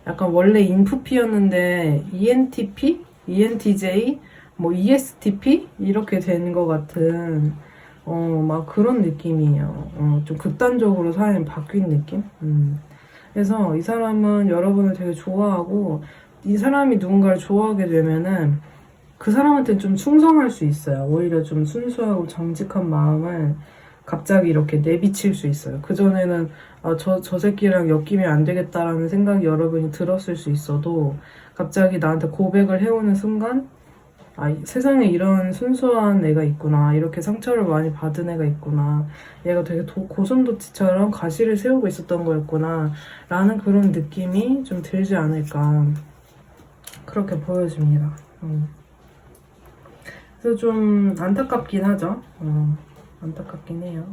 [SPEAKER 1] 약간 원래 인프피였는데 ENTP? ENTJ? 뭐 ESTP? 이렇게 된 것 같은 막 그런 느낌이에요. 좀 극단적으로 사람이 바뀐 느낌? 그래서 이 사람은 여러분을 되게 좋아하고, 이 사람이 누군가를 좋아하게 되면은 그 사람한테는 좀 충성할 수 있어요. 오히려 좀 순수하고 정직한 마음을 갑자기 이렇게 내비칠 수 있어요. 그전에는 저 새끼랑 엮이면 안 되겠다라는 생각이 여러분이 들었을 수 있어도, 갑자기 나한테 고백을 해오는 순간 세상에 이런 순수한 애가 있구나, 이렇게 상처를 많이 받은 애가 있구나, 얘가 되게 고슴도치처럼 가시를 세우고 있었던 거였구나 라는 그런 느낌이 좀 들지 않을까, 그렇게 보여집니다. 그래서 좀 안타깝긴 하죠. 안타깝긴 해요.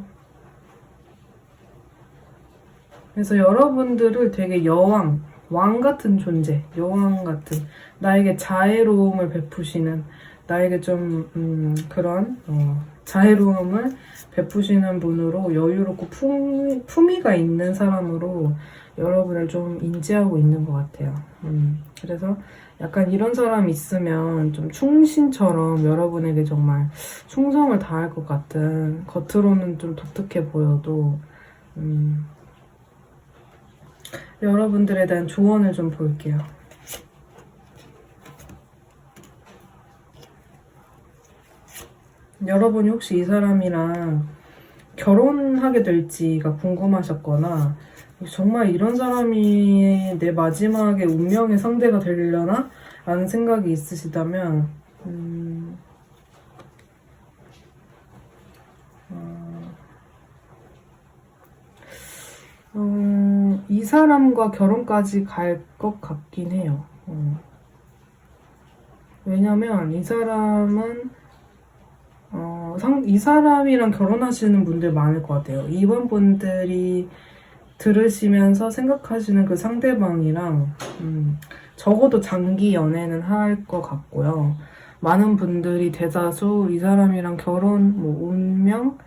[SPEAKER 1] 그래서 여러분들을 되게 왕 같은 존재, 여왕 같은, 나에게 자애로움을 베푸시는, 나에게 좀 그런 자애로움을 베푸시는 분으로, 여유롭고 품위가 있는 사람으로 여러분을 좀 인지하고 있는 것 같아요. 그래서 약간 이런 사람이 있으면 좀 충신처럼 여러분에게 정말 충성을 다할 것 같은, 겉으로는 좀 독특해 보여도 여러분들에 대한 조언을 좀 볼게요. 여러분이 혹시 이 사람이랑 결혼하게 될지가 궁금하셨거나, 정말 이런 사람이 내 마지막에 운명의 상대가 되려나? 라는 생각이 있으시다면 이 사람과 결혼까지 갈 것 같긴 해요. 왜냐면 이 사람은 이 사람이랑 결혼하시는 분들 많을 것 같아요. 이번 분들이 들으시면서 생각하시는 그 상대방이랑 적어도 장기 연애는 할 것 같고요. 많은 분들이 대다수 이 사람이랑 결혼, 뭐 운명,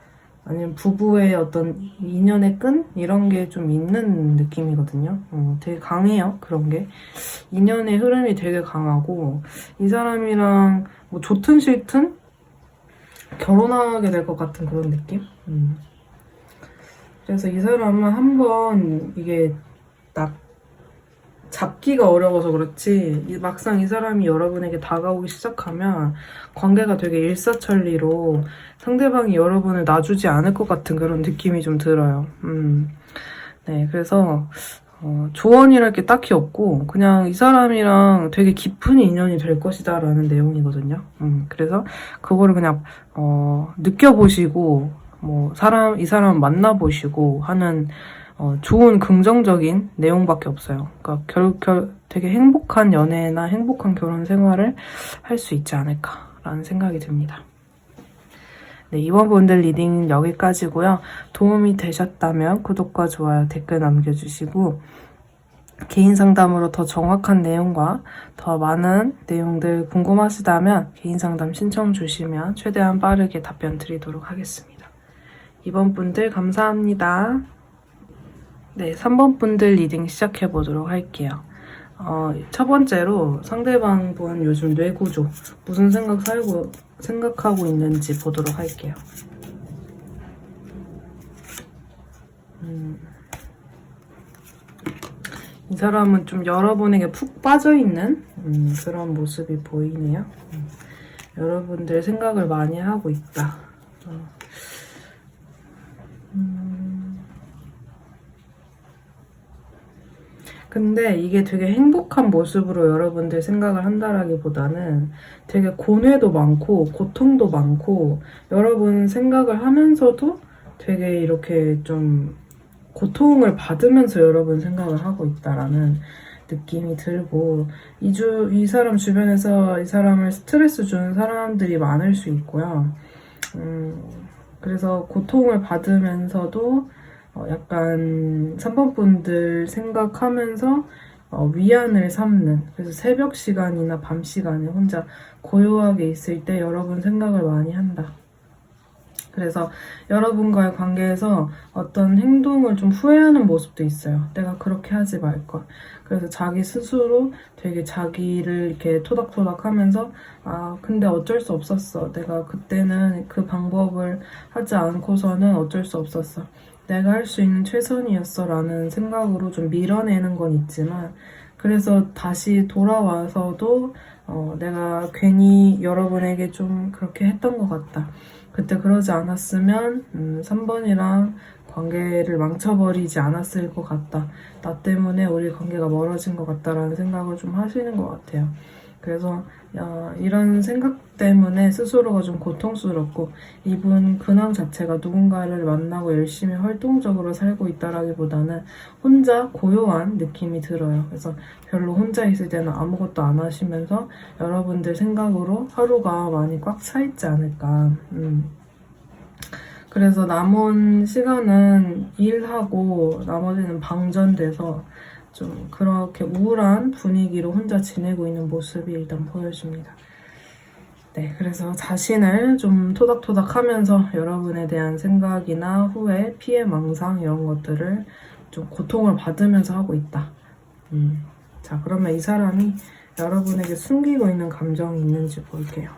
[SPEAKER 1] 아니면 부부의 어떤 인연의 끈? 이런 게 좀 있는 느낌이거든요. 되게 강해요, 그런 게. 인연의 흐름이 되게 강하고, 이 사람이랑 뭐 좋든 싫든 결혼하게 될 것 같은 그런 느낌? 그래서 이 사람은 한번 이게 딱 잡기가 어려워서 그렇지, 막상 이 사람이 여러분에게 다가오기 시작하면 관계가 되게 일사천리로 상대방이 여러분을 놔주지 않을 것 같은 그런 느낌이 좀 들어요. 네, 그래서 조언이랄 게 딱히 없고 그냥 이 사람이랑 되게 깊은 인연이 될 것이다 라는 내용이거든요. 그래서 그거를 그냥 느껴보시고 뭐 이 사람 만나보시고 하는 좋은 긍정적인 내용밖에 없어요. 그러니까 되게 행복한 연애나 행복한 결혼 생활을 할 수 있지 않을까라는 생각이 듭니다. 네, 이번 본들 리딩 여기까지고요. 도움이 되셨다면 구독과 좋아요, 댓글 남겨주시고 개인 상담으로 더 정확한 내용과 더 많은 내용들 궁금하시다면 개인 상담 신청 주시면 최대한 빠르게 답변 드리도록 하겠습니다. 이번 분들 감사합니다. 네, 3번 분들 리딩 시작해 보도록 할게요. 첫 번째로 상대방 분 요즘 뇌구조, 무슨 생각하고 있는지 보도록 할게요. 이 사람은 좀 여러분에게 푹 빠져있는 그런 모습이 보이네요. 여러분들 생각을 많이 하고 있다. 근데 이게 되게 행복한 모습으로 여러분들 생각을 한다라기보다는 되게 고뇌도 많고 고통도 많고 여러분 생각을 하면서도 되게 이렇게 좀 고통을 받으면서 여러분 생각을 하고 있다라는 느낌이 들고 이 사람 주변에서 이 사람을 스트레스 주는 사람들이 많을 수 있고요. 그래서 고통을 받으면서도 약간 3번 분들 생각하면서 위안을 삼는, 그래서 새벽 시간이나 밤 시간에 혼자 고요하게 있을 때 여러분 생각을 많이 한다. 그래서 여러분과의 관계에서 어떤 행동을 좀 후회하는 모습도 있어요. 내가 그렇게 하지 말걸. 그래서 자기 스스로 되게 자기를 이렇게 토닥토닥 하면서 근데 어쩔 수 없었어. 내가 그때는 그 방법을 하지 않고서는 어쩔 수 없었어. 내가 할 수 있는 최선이었어 라는 생각으로 좀 밀어내는 건 있지만 그래서 다시 돌아와서도 내가 괜히 여러분에게 좀 그렇게 했던 것 같다. 그때 그러지 않았으면 3번이랑 관계를 망쳐버리지 않았을 것 같다. 나 때문에 우리 관계가 멀어진 것 같다라는 생각을 좀 하시는 것 같아요. 그래서 이런 생각 때문에 스스로가 좀 고통스럽고 이분 근황 자체가 누군가를 만나고 열심히 활동적으로 살고 있다라기보다는 혼자 고요한 느낌이 들어요. 그래서 별로 혼자 있을 때는 아무것도 안 하시면서 여러분들 생각으로 하루가 많이 꽉 차 있지 않을까. 그래서 남은 시간은 일하고 나머지는 방전돼서 좀 그렇게 우울한 분위기로 혼자 지내고 있는 모습이 일단 보여집니다. 네, 그래서 자신을 좀 토닥토닥 하면서 여러분에 대한 생각이나 후회, 피해, 망상 이런 것들을 좀 고통을 받으면서 하고 있다. 자, 그러면 이 사람이 여러분에게 숨기고 있는 감정이 있는지 볼게요.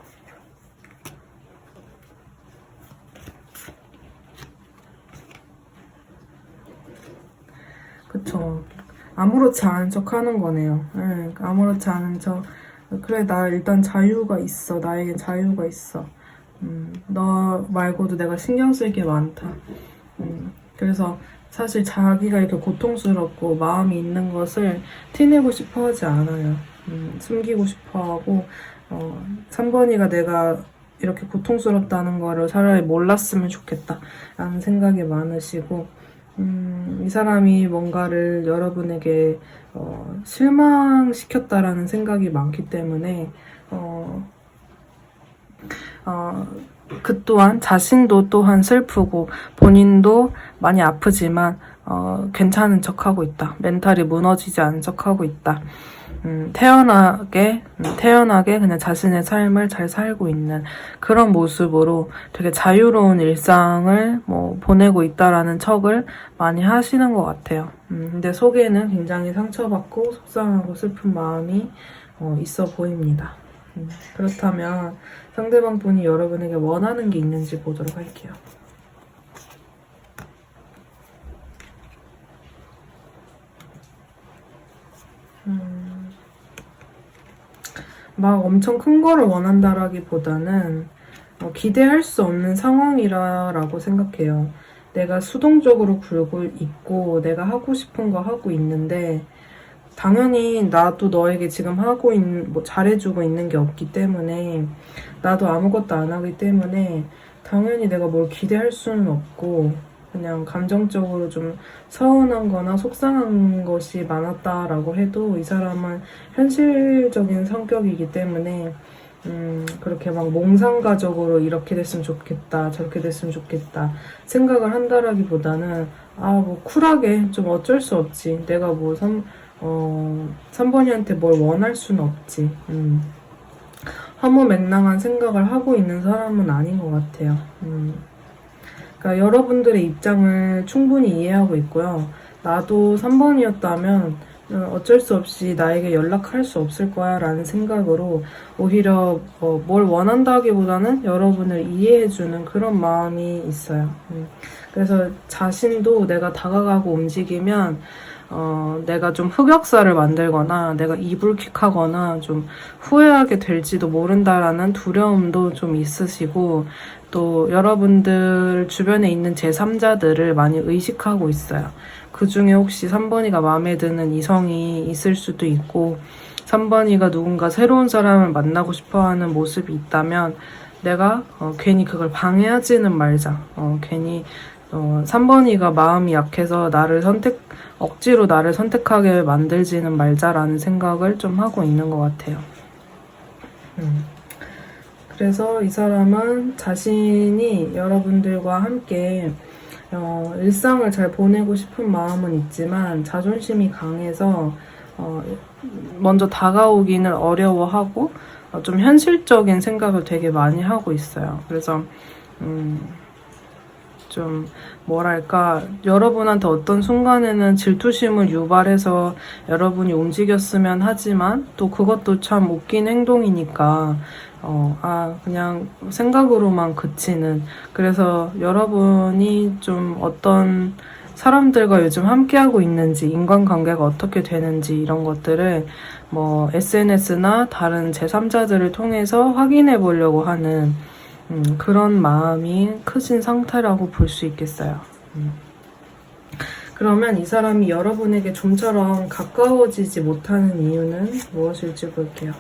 [SPEAKER 1] 그쵸. 아무렇지 않은 척 하는 거네요. 네, 아무렇지 않은 척. 그래, 나 일단 자유가 있어. 나에겐 자유가 있어. 너 말고도 내가 신경 쓸 게 많다. 그래서 사실 자기가 이렇게 고통스럽고 마음이 있는 것을 티내고 싶어 하지 않아요. 숨기고 싶어 하고, 3번이가 내가 이렇게 고통스럽다는 거를 차라리 몰랐으면 좋겠다. 라는 생각이 많으시고, 이 사람이 뭔가를 여러분에게 실망시켰다라는 생각이 많기 때문에 그 또한 자신도 또한 슬프고 본인도 많이 아프지만 괜찮은 척하고 있다. 멘탈이 무너지지 않은 척하고 있다. 태연하게 그냥 자신의 삶을 잘 살고 있는 그런 모습으로 되게 자유로운 일상을 보내고 있다라는 척을 많이 하시는 것 같아요. 근데 속에는 굉장히 상처받고 속상하고 슬픈 마음이 있어 보입니다. 그렇다면 상대방 분이 여러분에게 원하는 게 있는지 보도록 할게요. 막 엄청 큰 거를 원한다라기보다는 기대할 수 없는 상황이라고 생각해요. 내가 수동적으로 굴고 있고 내가 하고 싶은 거 하고 있는데 당연히 나도 너에게 지금 잘해주고 있는 게 없기 때문에 나도 아무것도 안 하기 때문에 당연히 내가 뭘 기대할 수는 없고 그냥 감정적으로 좀 서운한 거나 속상한 것이 많았다라고 해도 이 사람은 현실적인 성격이기 때문에 그렇게 막 몽상가적으로 이렇게 됐으면 좋겠다, 저렇게 됐으면 좋겠다 생각을 한다라기보다는 뭐 쿨하게 좀 어쩔 수 없지. 내가 뭐 3번이한테 뭘 원할 수는 없지. 허무맹랑한 생각을 하고 있는 사람은 아닌 것 같아요. 그러니까 여러분들의 입장을 충분히 이해하고 있고요. 나도 3번이었다면 어쩔 수 없이 나에게 연락할 수 없을 거야 라는 생각으로 오히려 뭘 원한다기보다는 여러분을 이해해주는 그런 마음이 있어요. 그래서 자신도 내가 다가가고 움직이면 내가 좀 흑역사를 만들거나 내가 이불킥하거나 좀 후회하게 될지도 모른다라는 두려움도 좀 있으시고 또 여러분들 주변에 있는 제3자들을 많이 의식하고 있어요. 그 중에 혹시 3번이가 마음에 드는 이성이 있을 수도 있고 3번이가 누군가 새로운 사람을 만나고 싶어하는 모습이 있다면 내가 괜히 그걸 방해하지는 말자. 괜히 3번이가 마음이 약해서 억지로 나를 선택하게 만들지는 말자라는 생각을 좀 하고 있는 것 같아요. 그래서 이 사람은 자신이 여러분들과 함께 일상을 잘 보내고 싶은 마음은 있지만 자존심이 강해서 먼저 다가오기는 어려워하고 좀 현실적인 생각을 되게 많이 하고 있어요. 그래서 좀 뭐랄까 여러분한테 어떤 순간에는 질투심을 유발해서 여러분이 움직였으면 하지만 또 그것도 참 웃긴 행동이니까 그냥 생각으로만 그치는. 그래서 여러분이 좀 어떤 사람들과 요즘 함께하고 있는지, 인간관계가 어떻게 되는지 이런 것들을 뭐 SNS나 다른 제3자들을 통해서 확인해 보려고 하는 그런 마음이 크신 상태라고 볼 수 있겠어요. 그러면 이 사람이 여러분에게 좀처럼 가까워지지 못하는 이유는 무엇일지 볼게요.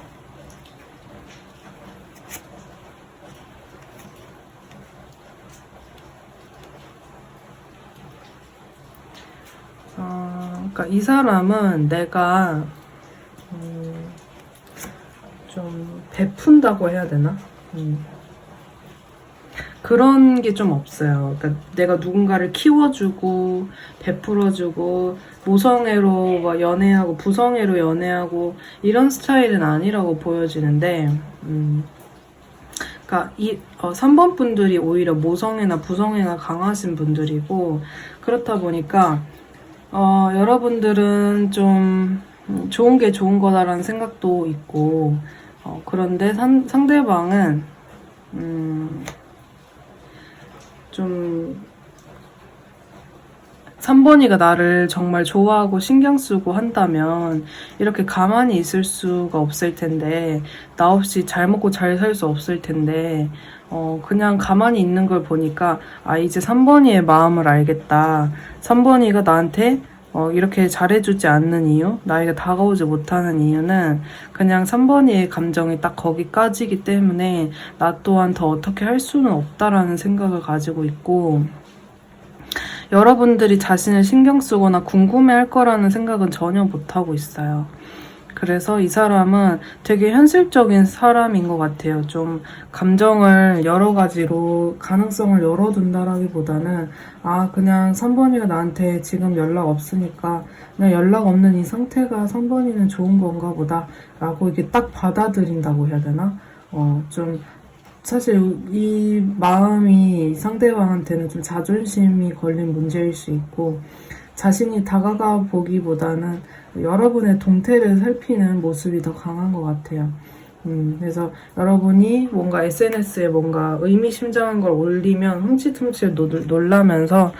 [SPEAKER 1] 그러니까 이 사람은 내가 좀 베푼다고 해야 되나? 그런 게 좀 없어요. 그러니까 내가 누군가를 키워주고 베풀어주고 모성애로 막 연애하고 부성애로 연애하고 이런 스타일은 아니라고 보여지는데 그러니까 3번 분들이 오히려 모성애나 부성애가 강하신 분들이고 그렇다 보니까 여러분들은 좀 좋은 게 좋은 거다라는 생각도 있고 그런데 상대방은 좀 3번이가 나를 정말 좋아하고 신경 쓰고 한다면 이렇게 가만히 있을 수가 없을 텐데 나 없이 잘 먹고 잘 살 수 없을 텐데 그냥 가만히 있는 걸 보니까 이제 3번이의 마음을 알겠다. 3번이가 나한테 이렇게 잘해주지 않는 이유, 나에게 다가오지 못하는 이유는 그냥 3번이의 감정이 딱 거기까지기 때문에 나 또한 더 어떻게 할 수는 없다라는 생각을 가지고 있고 여러분들이 자신을 신경 쓰거나 궁금해할 거라는 생각은 전혀 못하고 있어요. 그래서 이 사람은 되게 현실적인 사람인 것 같아요. 좀 감정을 여러 가지로 가능성을 열어둔다라기보다는 그냥 3번이가 나한테 지금 연락 없으니까 그냥 연락 없는 이 상태가 3번이는 좋은 건가 보다 라고 이게 딱 받아들인다고 해야 되나? 좀 사실 이 마음이 상대방한테는 좀 자존심이 걸린 문제일 수 있고 자신이 다가가 보기보다는 여러분의 동태를 살피는 모습이 더 강한 것 같아요. 그래서 여러분이 뭔가 SNS에 뭔가 의미심장한 걸 올리면 흠칫흠칫 놀라면서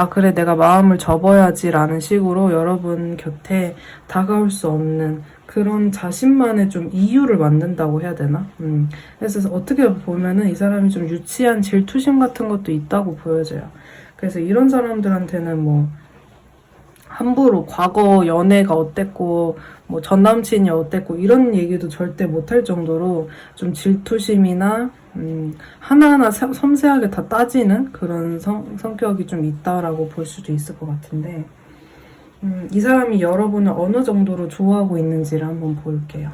[SPEAKER 1] 그래 내가 마음을 접어야지 라는 식으로 여러분 곁에 다가올 수 없는 그런 자신만의 좀 이유를 만든다고 해야 되나? 그래서 어떻게 보면은 이 사람이 좀 유치한 질투심 같은 것도 있다고 보여져요. 그래서 이런 사람들한테는 뭐 함부로 과거 연애가 어땠고 뭐 전 남친이 어땠고 이런 얘기도 절대 못할 정도로 좀 질투심이나 하나하나 섬세하게 다 따지는 그런 성격이 좀 있다라고 볼 수도 있을 것 같은데, 이 사람이 여러분을 어느 정도로 좋아하고 있는지를 한번 볼게요.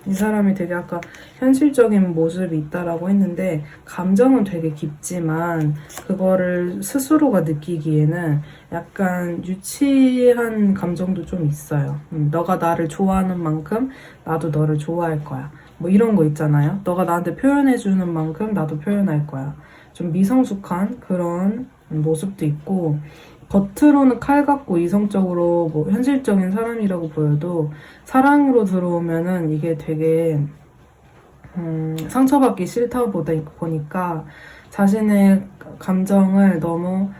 [SPEAKER 1] 이 사람이 되게 아까 현실적인 모습이 있다라고 했는데, 감정은 되게 깊지만 그거를 스스로가 느끼기에는 약간 유치한 감정도 좀 있어요. 너가 나를 좋아하는 만큼 나도 너를 좋아할 거야. 뭐 이런 거 있잖아요. 너가 나한테 표현해주는 만큼 나도 표현할 거야. 좀 미성숙한 그런 모습도 있고, 겉으로는 칼 같고 이성적으로 뭐 현실적인 사람이라고 보여도 사랑으로 들어오면은 이게 되게 상처받기 싫다 보니까 자신의 감정을 너무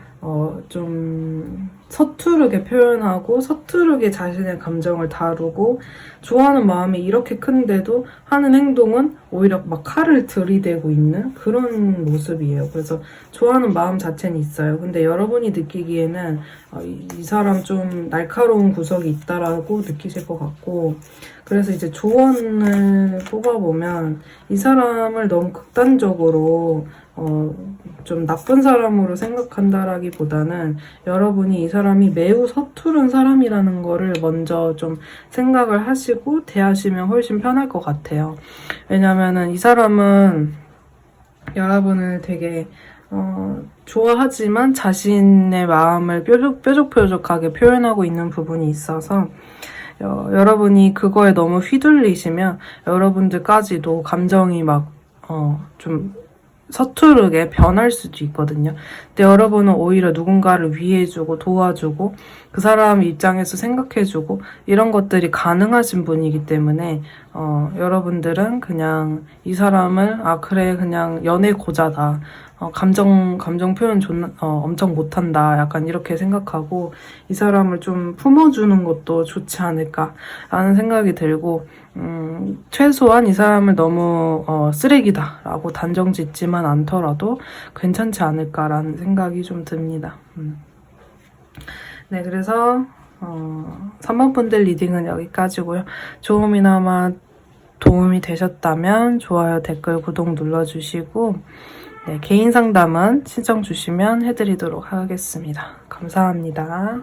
[SPEAKER 1] 좀 서투르게 표현하고 서투르게 자신의 감정을 다루고, 좋아하는 마음이 이렇게 큰데도 하는 행동은 오히려 막 칼을 들이대고 있는 그런 모습이에요. 그래서 좋아하는 마음 자체는 있어요. 근데 여러분이 느끼기에는 이 사람 좀 날카로운 구석이 있다라고 느끼실 것 같고, 그래서 이제 조언을 뽑아보면 이 사람을 너무 극단적으로 좀 나쁜 사람으로 생각한다라기보다는 여러분이 이 사람이 매우 서투른 사람이라는 거를 먼저 좀 생각을 하시고 대하시면 훨씬 편할 것 같아요. 왜냐면은 이 사람은 여러분을 되게 좋아하지만 자신의 마음을 뾰족뾰족하게 표현하고 있는 부분이 있어서 여러분이 그거에 너무 휘둘리시면 여러분들까지도 감정이 막 좀 서투르게 변할 수도 있거든요. 근데 여러분은 오히려 누군가를 위해주고 도와주고 그 사람 입장에서 생각해주고 이런 것들이 가능하신 분이기 때문에 여러분들은 그냥 이 사람을 그래 그냥 연애 고자다, 감정 표현 엄청 못한다, 약간 이렇게 생각하고 이 사람을 좀 품어주는 것도 좋지 않을까라는 생각이 들고, 최소한 이 사람을 너무 쓰레기다라고 단정 짓지만 않더라도 괜찮지 않을까라는 생각이 좀 듭니다. 네, 그래서 3번 분들 리딩은 여기까지고요. 조금이나마 도움이 되셨다면 좋아요, 댓글, 구독 눌러주시고, 네, 개인 상담은 신청 주시면 해드리도록 하겠습니다. 감사합니다.